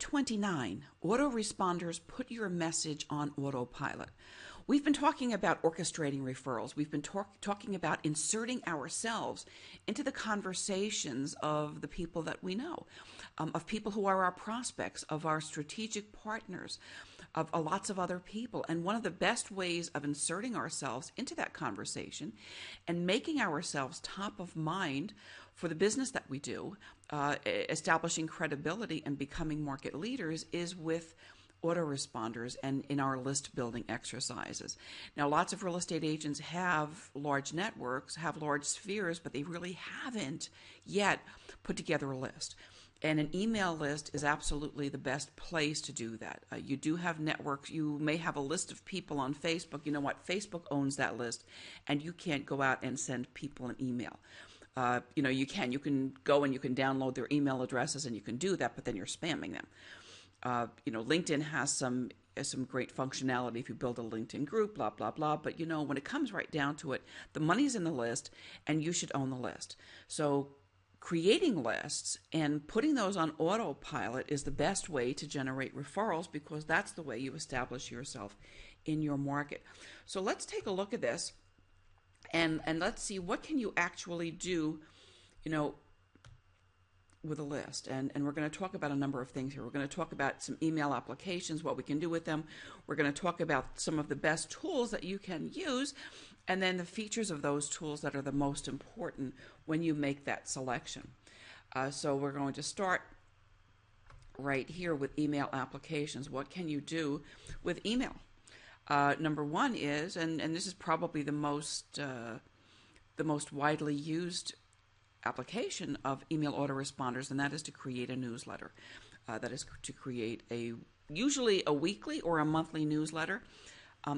29, Autoresponders Put Your Message on Autopilot. We've been talking about orchestrating referrals. We've been talking about inserting ourselves into the conversations of the people that we know, of people who are our prospects, of our strategic partners, of lots of other people. And one of the best ways of inserting ourselves into that conversation and making ourselves top of mind for the business that we do, establishing credibility and becoming market leaders, is with autoresponders and in our list building exercises. Now, lots of real estate agents have large networks, have large spheres, but they really haven't yet put together a list. And an email list is absolutely the best place to do that. You do have networks. You may have a list of people on Facebook. You know what? Facebook owns that list, and you can't go out and send people an email. You can go and you can download their email addresses and you can do that, but then you're spamming them. LinkedIn has some great functionality if you build a LinkedIn group, blah, blah, blah. But, when it comes right down to it, the money's in the list and you should own the list. So creating lists and putting those on autopilot is the best way to generate referrals, because that's the way you establish yourself in your market. So let's take a look at this and let's see what can you actually do, with a list. And we're going to talk about a number of things here. We're going to talk about some email applications, what we can do with them. We're going to talk about some of the best tools that you can use, and then the features of those tools that are the most important when you make that selection. So we're going to start right here with email applications. What can you do with email? Number one is, and this is probably the most widely used application of email autoresponders, and that is to create a newsletter. That is to create usually a weekly or a monthly newsletter.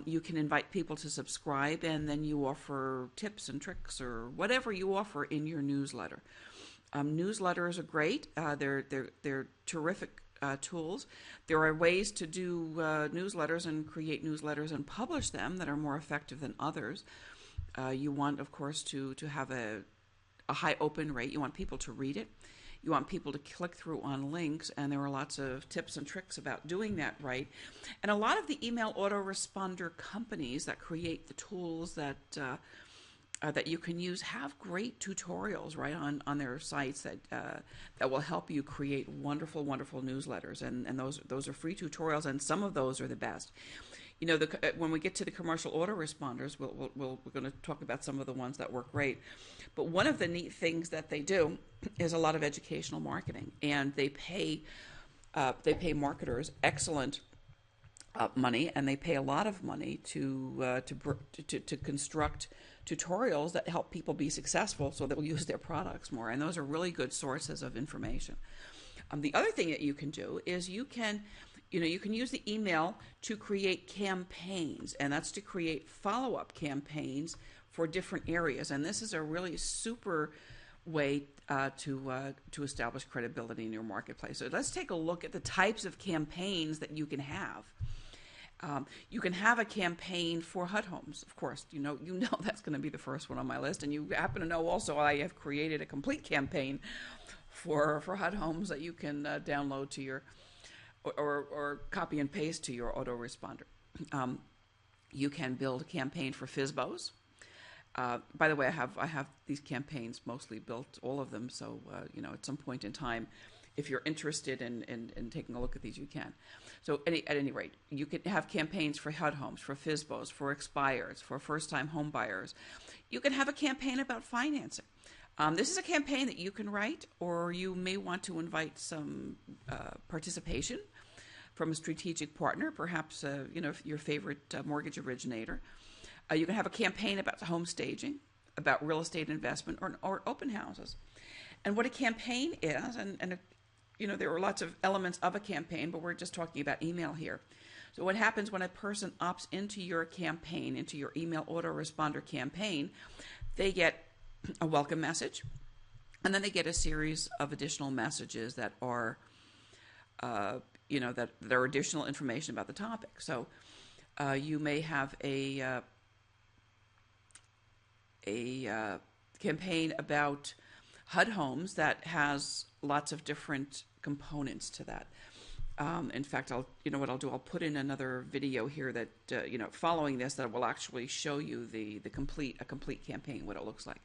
You can invite people to subscribe, and then you offer tips and tricks or whatever you offer in your newsletter. Newsletters are great. They're terrific tools. There are ways to do newsletters and create newsletters and publish them that are more effective than others. You want, of course, to have a high open rate. You want people to read it. You want people to click through on links, and there are lots of tips and tricks about doing that right. And a lot of the email autoresponder companies that create the tools that you can use have great tutorials right on their sites that will help you create wonderful, wonderful newsletters. And those are free tutorials, and some of those are the best. When we get to the commercial autoresponders, we're going to talk about some of the ones that work great. But one of the neat things that they do is a lot of educational marketing, and they pay marketers excellent money, and they pay a lot of money to construct tutorials that help people be successful, so they'll use their products more. And those are really good sources of information. The other thing that you can do is you can use the email to create campaigns, and that's to create follow-up campaigns for different areas. And this is a really super way to establish credibility in your marketplace. So let's take a look at the types of campaigns that you can have. You can have a campaign for HUD homes, of course. You know that's going to be the first one on my list. And you happen to know also I have created a complete campaign for HUD homes that you can download to your or copy and paste to your autoresponder. You can build a campaign for FSBOs. By the way, I have these campaigns mostly built, all of them. So at some point in time, if you're interested in taking a look at these, you can. So at any rate, you can have campaigns for HUD homes, for FSBOs, for expireds, for first-time home buyers. You can have a campaign about financing. This is a campaign that you can write, or you may want to invite some participation from a strategic partner, perhaps your favorite mortgage originator. You can have a campaign about home staging, about real estate investment, or open houses. And what a campaign is, and there are lots of elements of a campaign, but we're just talking about email here. So what happens when a person opts into your campaign, into your email autoresponder campaign, they get a welcome message, and then they get a series of additional messages that are, that are additional information about the topic. So you may have a campaign about HUD homes that has lots of different components to that. In fact, you know what I'll do? I'll put in another video here that you know, following this, that will actually show you a complete campaign, what it looks like.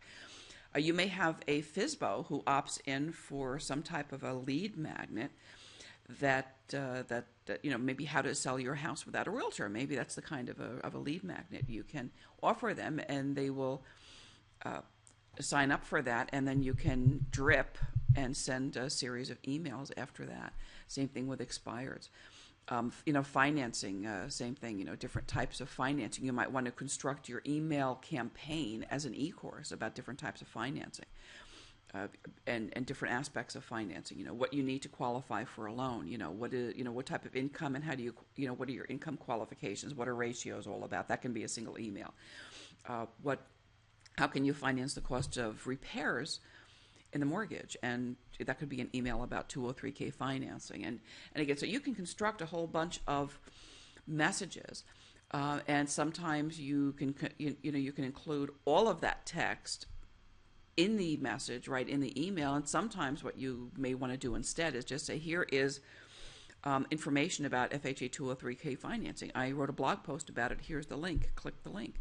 You may have a FSBO who opts in for some type of a lead magnet that you know, maybe how to sell your house without a realtor. Maybe that's the kind of a lead magnet you can offer them, and they will sign up for that, and then you can drip and send a series of emails after that. Same thing with expireds. You know, financing, same thing, you know, different types of financing. You might want to construct your email campaign as an e-course about different types of financing, and different aspects of financing. You know, what you need to qualify for a loan. You know, what type of income, and how do you know, what are your income qualifications? What are ratios all about? That can be a single email. How can you finance the cost of repairs in the mortgage? And that could be an email about 203K financing. And again, so you can construct a whole bunch of messages, and sometimes you can you can include all of that text in the message, right, in the email. And sometimes what you may want to do instead is just say, here is information about FHA 203K financing. I wrote a blog post about it. Here's the link. Click the link.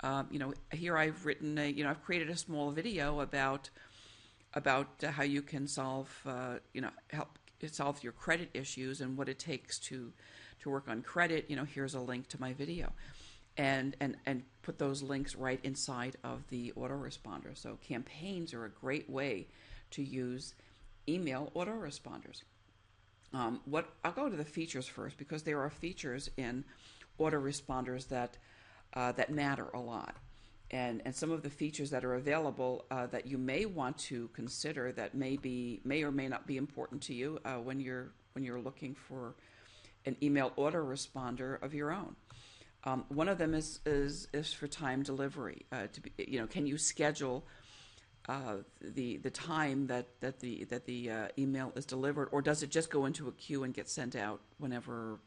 You know, here I've written I've created a small video about how you can solve help solve your credit issues and what it takes to work on credit. You know, here's a link to my video, and put those links right inside of the autoresponder. So campaigns are a great way to use email autoresponders. I'll go to the features first, because there are features in autoresponders that matter a lot, and some of the features that are available that you may want to consider, that may or may not be important to you when you're looking for an email autoresponder of your own. One of them is for time delivery. Can you schedule the time that the email is delivered, or does it just go into a queue and get sent out whenever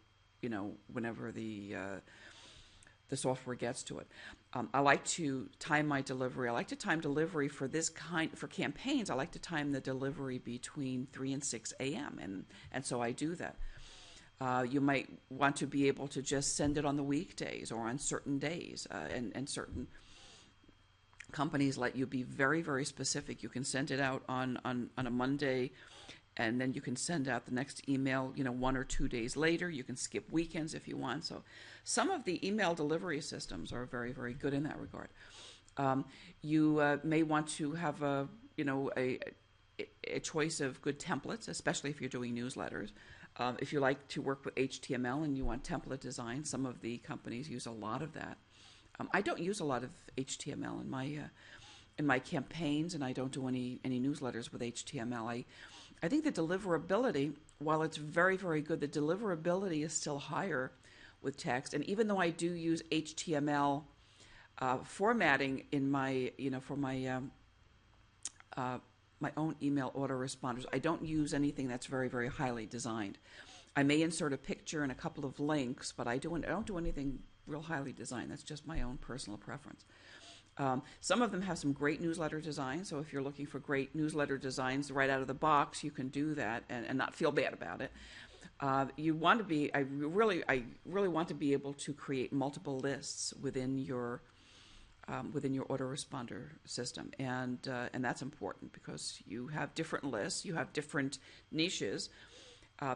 the software gets to it? I like to time my delivery. I like to time delivery for campaigns. I like to time the delivery between 3 and 6 a.m. and so I do that. You might want to be able to just send it on the weekdays or on certain days, and certain companies let you be very, very specific. You can send it out on a Monday, and then you can send out the next email 1 or 2 days later. You can skip weekends if you want. So some of the email delivery systems are very, very good in that regard. You may want to have a choice of good templates, especially if you're doing newsletters. If you like to work with HTML and you want template design, some of the companies use a lot of that. I don't use a lot of HTML in my campaigns, and I don't do any newsletters with HTML. I think the deliverability, while it's very, very good, the deliverability is still higher with text. And even though I do use HTML formatting in my for my own email autoresponders, I don't use anything that's very, very highly designed. I may insert a picture and a couple of links, but I don't do anything real highly designed. That's just my own personal preference. Some of them have some great newsletter designs, so if you're looking for great newsletter designs right out of the box, you can do that and not feel bad about it. You want to be, I really want to be able to create multiple lists within your autoresponder system, and that's important, because you have different lists, you have different niches,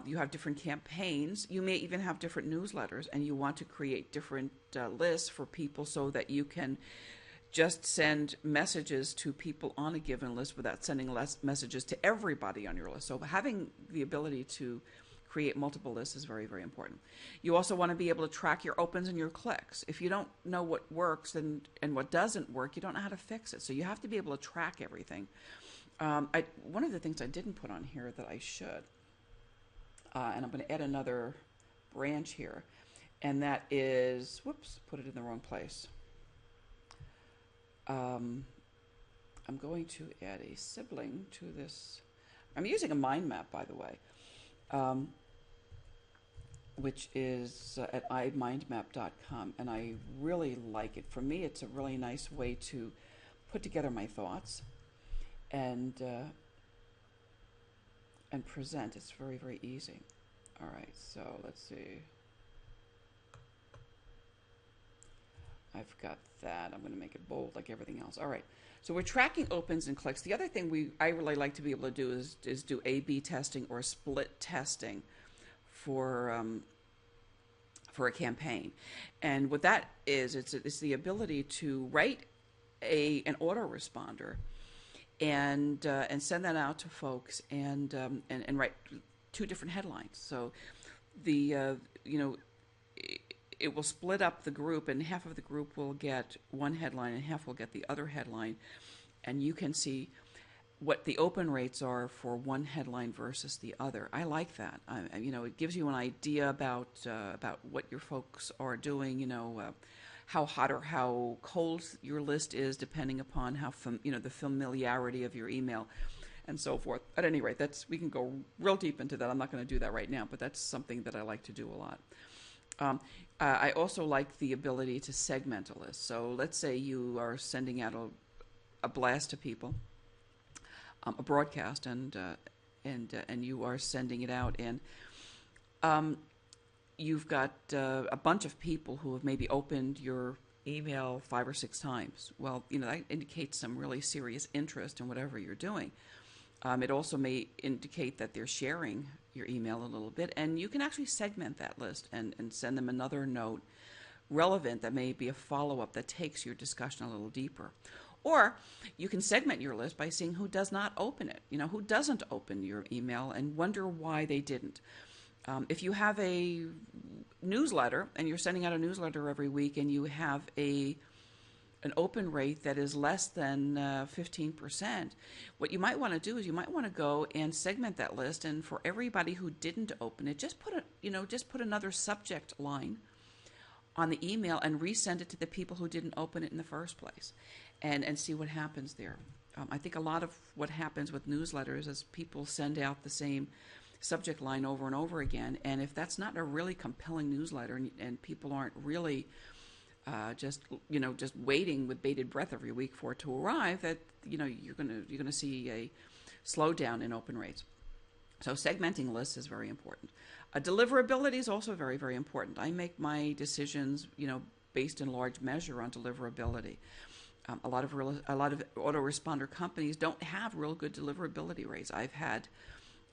you have different campaigns, you may even have different newsletters, and you want to create different lists for people so that you can just send messages to people on a given list without sending less messages to everybody on your list. So having the ability to create multiple lists is very, very important. You also want to be able to track your opens and your clicks. If you don't know what works and what doesn't work, you don't know how to fix it. So you have to be able to track everything. One of the things I didn't put on here that I should, and I'm going to add another branch here, and that is, whoops, put it in the wrong place. I'm going to add a sibling to this. I'm using a mind map, by the way, which is at imindmap.com, and I really like it. For me, it's a really nice way to put together my thoughts and present. It's very, very easy. All right, so let's see. I've got that. I'm going to make it bold like everything else. All right. So we're tracking opens and clicks. The other thing I really like to be able to do is do A/B testing or split testing for a campaign. And what that is, it's the ability to write an autoresponder and send that out to folks and write two different headlines. So the it will split up the group, and half of the group will get one headline and half will get the other headline, and you can see what the open rates are for one headline versus the other. I like that. It gives you an idea about what your folks are doing. How hot or how cold your list is, depending upon how the familiarity of your email, and so forth. At any rate, we can go real deep into that. I'm not going to do that right now, but that's something that I like to do a lot. I also like the ability to segment a list. So let's say you are sending out a blast to people, a broadcast, and you are sending it out, and you've got a bunch of people who have maybe opened your email 5 or 6 times. Well, that indicates some really serious interest in whatever you're doing. It also may indicate that they're sharing your email a little bit, and you can actually segment that list and send them another note relevant that may be a follow-up that takes your discussion a little deeper. Or you can segment your list by seeing who does not open it, who doesn't open your email, and wonder why they didn't. If you have a newsletter and you're sending out a newsletter every week and you have an open rate that is less than 15%, what you might want to do is you might want to go and segment that list, and for everybody who didn't open it, just put another subject line on the email and resend it to the people who didn't open it in the first place, and see what happens there. I think a lot of what happens with newsletters is people send out the same subject line over and over again, and if that's not a really compelling newsletter and people aren't really just waiting with bated breath every week for it to arrive, that you're gonna see a slowdown in open rates. So segmenting lists is very important. Deliverability is also very, very important. I make my decisions based in large measure on deliverability. A lot of autoresponder companies don't have real good deliverability rates. I've had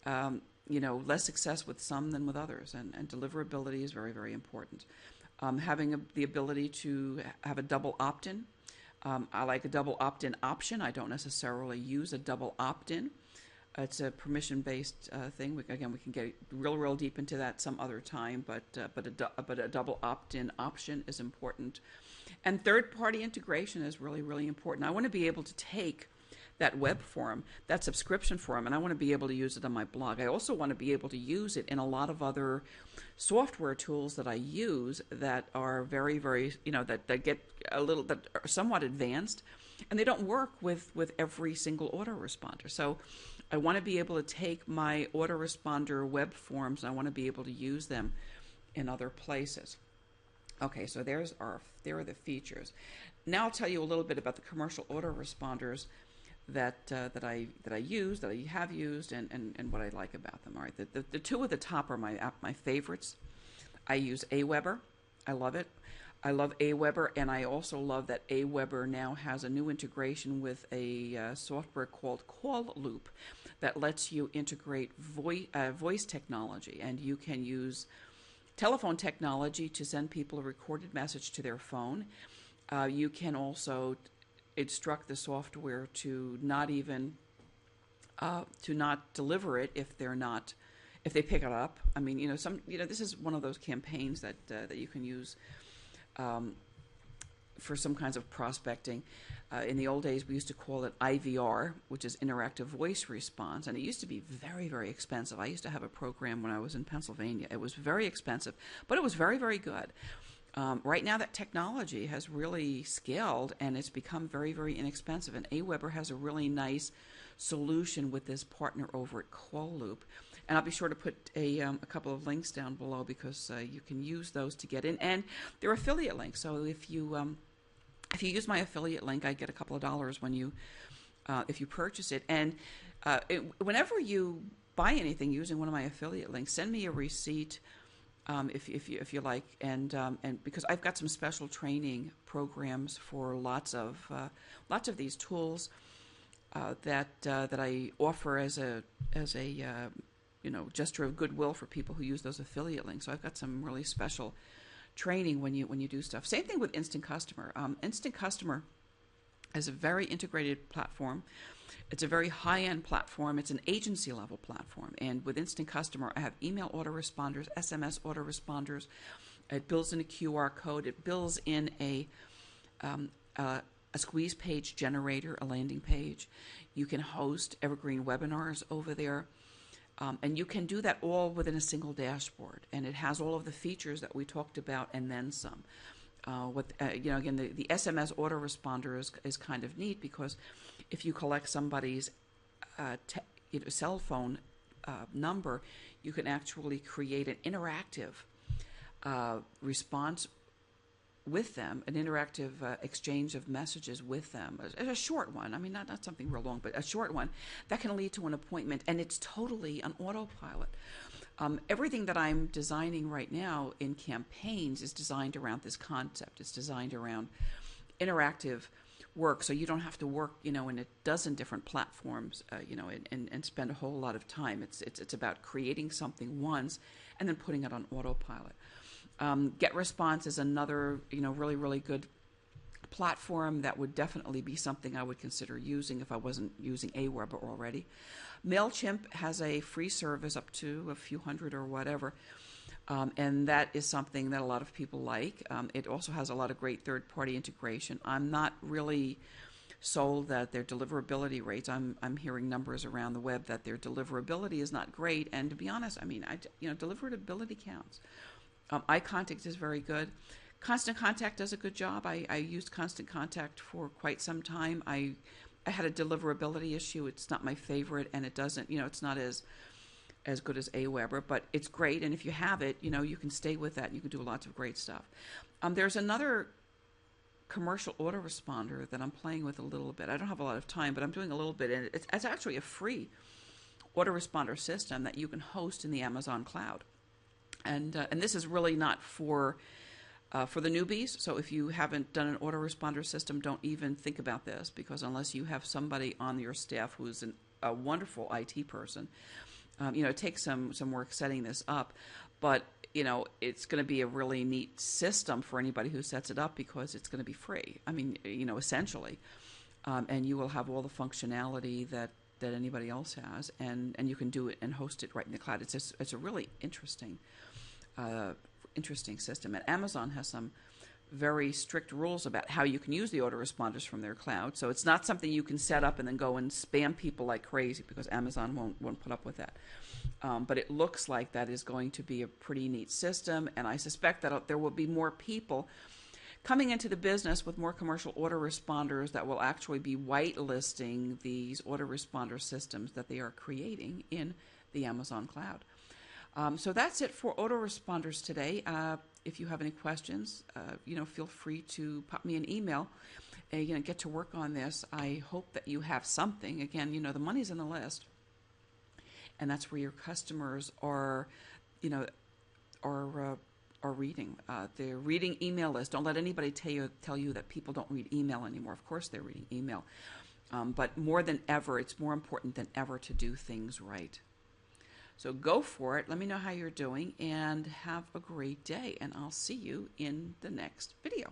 less success with some than with others, and deliverability is very, very important. Having the ability to have a double opt-in. I like a double opt-in option. I don't necessarily use a double opt-in. It's a permission-based thing. We can get real deep into that some other time, but a double opt-in option is important. And third-party integration is really, really important. I want to be able to take that web form, that subscription form, and I want to be able to use it on my blog. I also want to be able to use it in a lot of other software tools that I use that are very, very, that get that are somewhat advanced, and they don't work with every single autoresponder. So I want to be able to take my autoresponder web forms, and I want to be able to use them in other places. Okay, so there are the features. Now I'll tell you a little bit about the commercial autoresponders that I use, that I have used, and what I like about them. All right, the two at the top are my favorites. I use Aweber. I love it. I love Aweber, and I also love that Aweber now has a new integration with a software called Call Loop that lets you integrate voice technology, and you can use telephone technology to send people a recorded message to their phone. You can also instruct the software to not deliver it if they pick it up. I mean, this is one of those campaigns that you can use for some kinds of prospecting. In the old days, we used to call it IVR, which is interactive voice response, and it used to be very, very expensive. I used to have a program when I was in Pennsylvania. It was very expensive, but it was very, very good. Right now, that technology has really scaled, and it's become very, very inexpensive. And Aweber has a really nice solution with this partner over at Call Loop. And I'll be sure to put a couple of links down below because you can use those to get in. And they're affiliate links, so if you use my affiliate link, I get a couple of dollars when if you purchase it. And whenever you buy anything using one of my affiliate links, send me a receipt if you like, and because I've got some special training programs for lots of these tools that I offer as a gesture of goodwill for people who use those affiliate links. So I've got some really special training when you do stuff. Same thing with Instant Customer. Instant Customer is a very integrated platform. It's a very high-end platform. It's an agency-level platform. And with Instant Customer, I have email autoresponders, SMS autoresponders. It builds in a QR code. It builds in a squeeze page generator, a landing page. You can host evergreen webinars over there. And you can do that all within a single dashboard. And it has all of the features that we talked about and then some. Again, the SMS autoresponder is kind of neat because if you collect somebody's cell phone number, you can actually create an interactive response with them, an interactive exchange of messages with them. A short one, I mean, not something real long, but a short one that can lead to an appointment, and it's totally on autopilot. Everything that I'm designing right now in campaigns is designed around this concept. It's designed around interactive work, so you don't have to work, in a dozen different platforms, and spend a whole lot of time. It's about creating something once and then putting it on autopilot. GetResponse is another, really, really good platform that would definitely be something I would consider using if I wasn't using Aweber already. MailChimp has a free service up to a few hundred or whatever, and that is something that a lot of people like. It also has a lot of great third-party integration. I'm not really sold that their deliverability rates. I'm hearing numbers around the web that their deliverability is not great, and to be honest, deliverability counts. iContact is very good. Constant Contact does a good job. I used Constant Contact for quite some time. I had a deliverability issue. It's not my favorite, and it doesn't, it's not as good as Aweber, but it's great. And if you have it, you can stay with that. And you can do lots of great stuff. There's another commercial autoresponder that I'm playing with a little bit. I don't have a lot of time, but I'm doing a little bit, and it's actually a free autoresponder system that you can host in the Amazon cloud. And this is really not for the newbies. So if you haven't done an autoresponder system, don't even think about this, because unless you have somebody on your staff who's a wonderful IT person, it takes some work setting this up. But, it's going to be a really neat system for anybody who sets it up because it's going to be free. I mean, essentially. And you will have all the functionality that anybody else has, and you can do it and host it right in the cloud. It's a really interesting system. And Amazon has some very strict rules about how you can use the autoresponders from their cloud. So it's not something you can set up and then go and spam people like crazy, because Amazon won't put up with that. But it looks like that is going to be a pretty neat system, and I suspect that there will be more people coming into the business with more commercial autoresponders that will actually be whitelisting these autoresponder systems that they are creating in the Amazon cloud. So that's it for autoresponders today. If you have any questions, feel free to pop me an email and get to work on this. I hope that you have something. Again, the money's in the list, and that's where your customers are reading. They're reading email lists. Don't let anybody tell you that people don't read email anymore. Of course they're reading email. But more than ever, it's more important than ever to do things right. So go for it. Let me know how you're doing, and have a great day, and I'll see you in the next video.